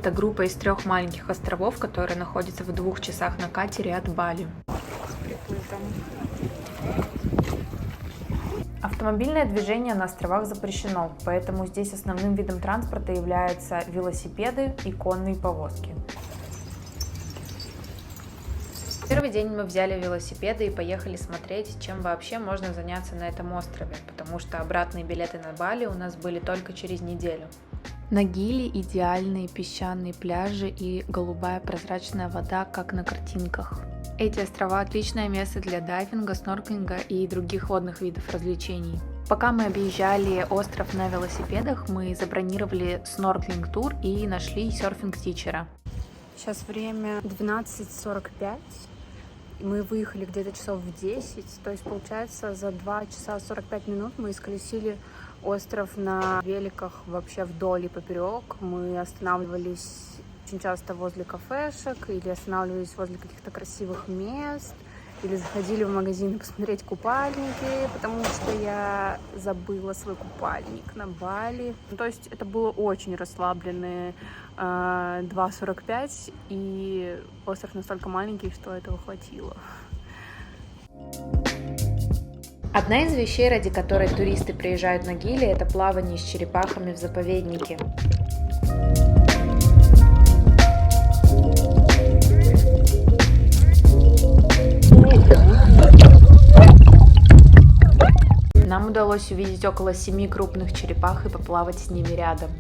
это группа из 3 маленьких островов, которые находятся в 2 часах на катере от Бали. Автомобильное движение на островах запрещено, поэтому здесь основным видом транспорта являются велосипеды и конные повозки. Первый день мы взяли велосипеды и поехали смотреть, чем вообще можно заняться на этом острове, потому что обратные билеты на Бали у нас были только через неделю. На Гили идеальные песчаные пляжи и голубая прозрачная вода, как на картинках. Эти острова – отличное место для дайвинга, снорклинга и других водных видов развлечений. Пока мы объезжали остров на велосипедах, мы забронировали снорклинг-тур и нашли серфинг-тичера. Сейчас время 12:45. Мы выехали где-то часов в 10, то есть получается за 2 часа 45 минут мы исколесили остров на великах вообще вдоль и поперек. Мы останавливались очень часто возле кафешек или останавливались возле каких-то красивых мест, или заходили в магазин посмотреть купальники, потому что я забыла свой купальник на Бали. То есть это было очень расслабленные 2:45, и остров настолько маленький, что этого хватило. Одна из вещей, ради которой туристы приезжают на Гили, это плавание с черепахами в заповеднике. Нам удалось увидеть около 7 крупных черепах и поплавать с ними рядом.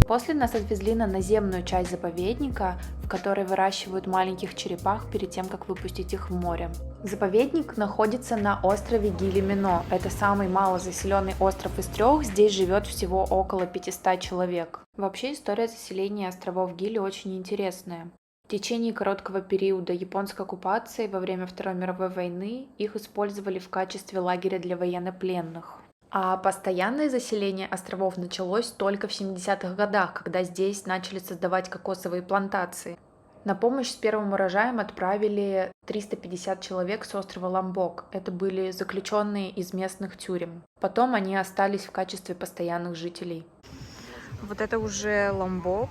После нас отвезли на наземную часть заповедника, в которой выращивают маленьких черепах перед тем, как выпустить их в море. Заповедник находится на острове Гили-Мино. Это самый малозаселенный остров из 3, здесь живет всего около 500 человек. Вообще история заселения островов Гили очень интересная. В течение короткого периода японской оккупации во время Второй мировой войны их использовали в качестве лагеря для военнопленных. А постоянное заселение островов началось только в 70-х годах, когда здесь начали создавать кокосовые плантации. На помощь с первым урожаем отправили 350 человек с острова Ломбок. Это были заключенные из местных тюрем. Потом они остались в качестве постоянных жителей. Вот это уже Ломбок.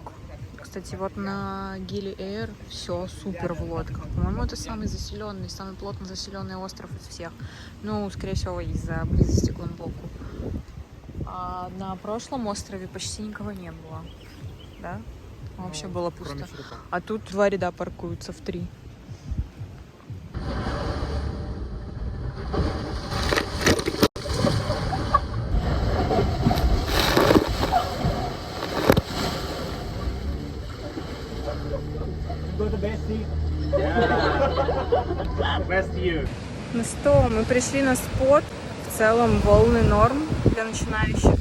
Кстати, вот на Гили Эйр все супер в лодках. По-моему, это самый заселенный, самый плотно заселенный остров из всех. Ну, скорее всего, из-за близости к Ломбоку. А на прошлом острове почти никого не было. Да? Вообще было пусто. А тут 2 ряда паркуются в 3. Ну что, мы пришли на спот. В целом волны норм для начинающих.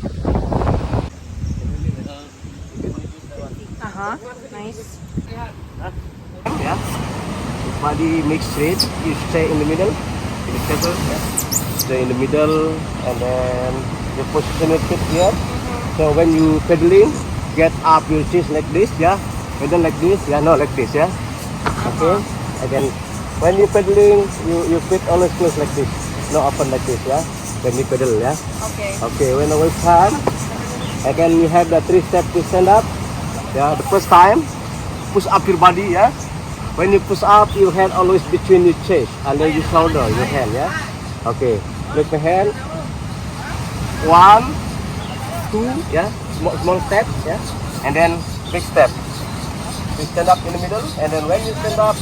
Ага, nice. Yeah. Body mix straight. You stay in the middle. In the center. Stay in the middle, and then you position your feet here. So when you pedaling, get up your chest like this, yeah. Pedal like this, yeah. No, like this, yeah. Okay. And then when you pedaling, your feet always close like this. No open like this, yeah. When you pedal, yeah. Okay. Okay. When I was time, again you have the 3 steps to stand up. Yeah. The first time, push up your body, yeah. When you push up, your hand always between your chest and then your shoulder, your hand, yeah. Okay. Lift my hand. 1, 2, yeah. Small step, yeah. And then big step. You stand up in the middle, and then when you stand up,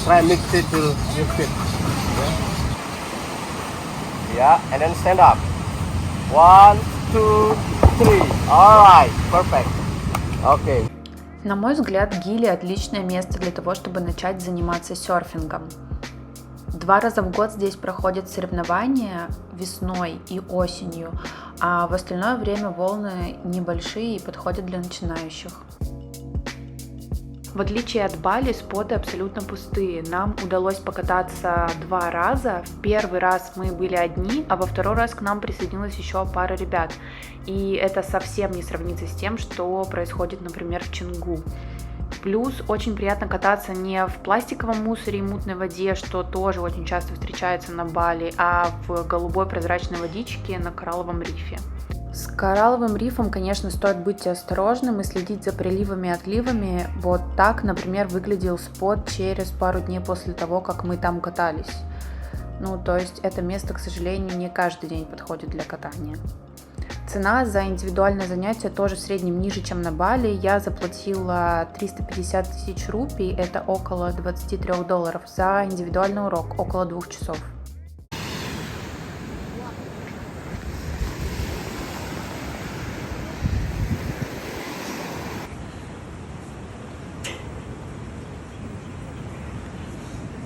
try mix it to your feet. Yeah, and then stand up. 1, 2, 3. All right, perfect. Okay. На мой взгляд, Гили – отличное место для того, чтобы начать заниматься серфингом. 2 раза в год здесь проходят соревнования весной и осенью, а в остальное время волны небольшие и подходят для начинающих. В отличие от Бали, споты абсолютно пустые. Нам удалось покататься 2 раза. В первый раз мы были одни, а во второй раз к нам присоединилась еще пара ребят. И это совсем не сравнится с тем, что происходит, например, в Чингу. Плюс очень приятно кататься не в пластиковом мусоре и мутной воде, что тоже очень часто встречается на Бали, а в голубой прозрачной водичке на коралловом рифе. С коралловым рифом, конечно, стоит быть осторожным и следить за приливами и отливами. Вот так, например, выглядел спот через пару дней после того, как мы там катались. Ну, то есть это место, к сожалению, не каждый день подходит для катания. Цена за индивидуальное занятие тоже в среднем ниже, чем на Бали. Я заплатила 350 тысяч рупий, это около $23, за индивидуальный урок, около 2 часов.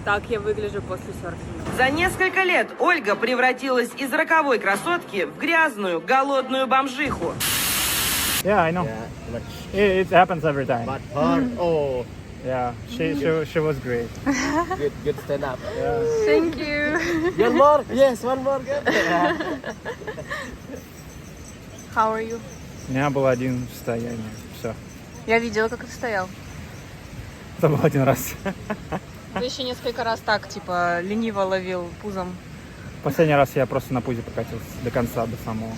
Так я выгляжу после серфинга. За несколько лет Ольга превратилась из роковой красотки в грязную, голодную бомжиху. Yeah, I know. Yeah, but, It happens every time. but her, oh, Yeah, she was great. good stand up. Thank you. One more? Yes, one more. Good. How are you? У меня было один состояние. Все. Я видела, как ты стоял. Это был один раз. Ты еще несколько раз так, типа, лениво ловил пузом. Последний раз я просто на пузе покатился до конца, до самого.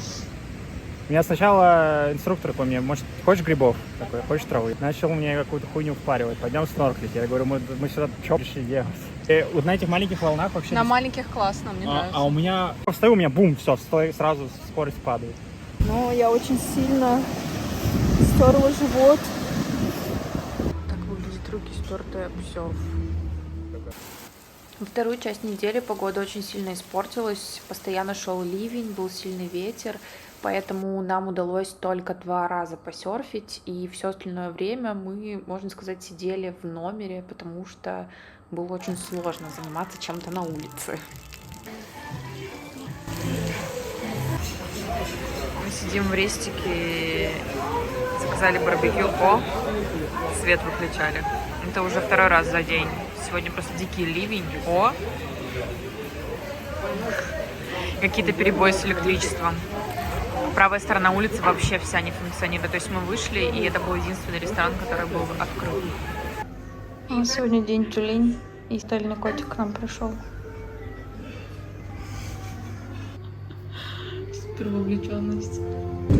Меня сначала инструктор по мне, может, хочешь грибов? Такой, хочешь травы? Начал мне какую-то хуйню впаривать. Пойдем снорклить. Я говорю, мы сюда что пришли делать? И вот на этих маленьких волнах вообще... На маленьких классно, мне нравится. А у меня... Встаю, у меня бум, все, сразу скорость падает. Но я очень сильно стерла живот. Так выглядят руки, стертые об псов. Во вторую часть недели погода очень сильно испортилась, постоянно шел ливень, был сильный ветер, поэтому нам удалось только 2 раза посерфить, и все остальное время мы, можно сказать, сидели в номере, потому что было очень сложно заниматься чем-то на улице. Мы сидим в рестике, заказали барбекю, свет выключали. Это уже 2-й раз за день. Сегодня просто дикий ливень. Какие-то перебои с электричеством. Правая сторона улицы вообще вся не функционирует. То есть мы вышли, и это был единственный ресторан, который был открыт. Сегодня день тюлень, и стальной котик к нам пришел.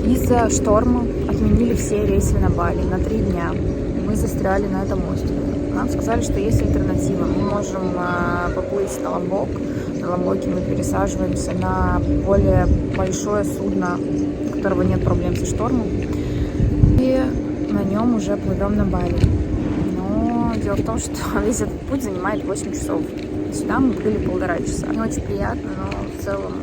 Из-за шторма отменили все рейсы на Бали на 3 дня. Мы застряли на этом острове. Нам сказали, что есть альтернатива. Мы можем поплыть на Ломбок. На Ломбоке мы пересаживаемся на более большое судно, у которого нет проблем со штормом. И на нем уже плывем на Бали. Но дело в том, что весь этот путь занимает 8 часов. Сюда мы были 1,5 часа. Не очень приятно, но в целом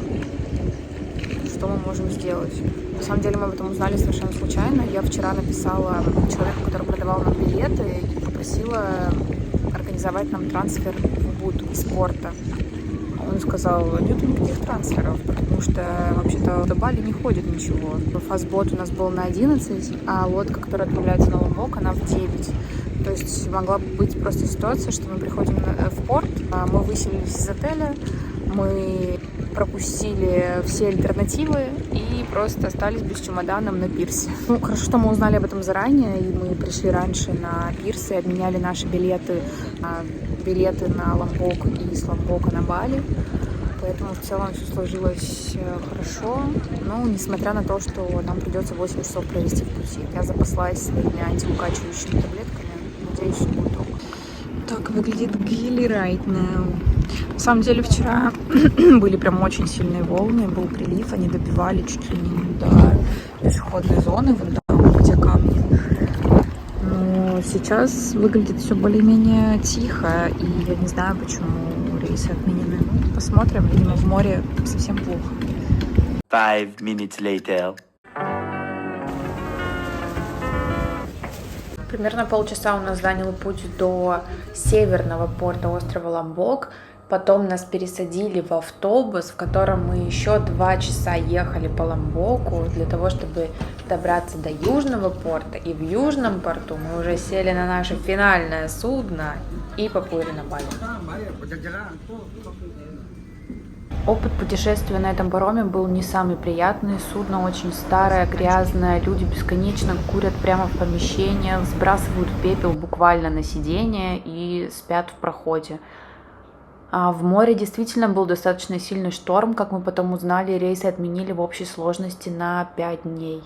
что мы можем сделать? На самом деле мы об этом узнали совершенно случайно. Я вчера написала человеку, который продавал нам билеты, и попросила организовать нам трансфер в Убуд из порта. Он сказал, нет никаких трансферов, потому что вообще-то до Бали не ходит ничего. Фастбот у нас был на 11, а лодка, которая отправляется на Ломбок, она в 9. То есть могла бы быть просто ситуация, что мы приходим в порт, мы выселились из отеля, мы пропустили все альтернативы и просто остались без чемоданов на пирсе. Ну, хорошо, что мы узнали об этом заранее, и мы пришли раньше на пирс и обменяли наши билеты на Ломбок и с Ломбока на Бали. Поэтому в целом все сложилось хорошо. Но несмотря на то, что нам придется 8 часов провести в пути. Я запаслась своими антиукачивающими таблетками. Надеюсь, все будет ок. Так выглядит Гили right now. На самом деле вчера были прям очень сильные волны, был прилив, они добивали чуть ли не до пешеходной зоны, вон там, где камни. Но сейчас выглядит все более-менее тихо, и я не знаю, почему рейсы отменены. Посмотрим, видимо, в море совсем плохо. 5 minutes later. Примерно полчаса у нас занял путь до северного порта острова Ломбок. Потом нас пересадили в автобус, в котором мы еще 2 часа ехали по Ломбоку для того, чтобы добраться до южного порта. И в южном порту мы уже сели на наше финальное судно и поплыли на Бали. Опыт путешествия на этом пароме был не самый приятный. Судно очень старое, грязное, люди бесконечно курят прямо в помещениях, сбрасывают пепел буквально на сиденье и спят в проходе. А в море действительно был достаточно сильный шторм, как мы потом узнали, рейсы отменили в общей сложности на 5 дней.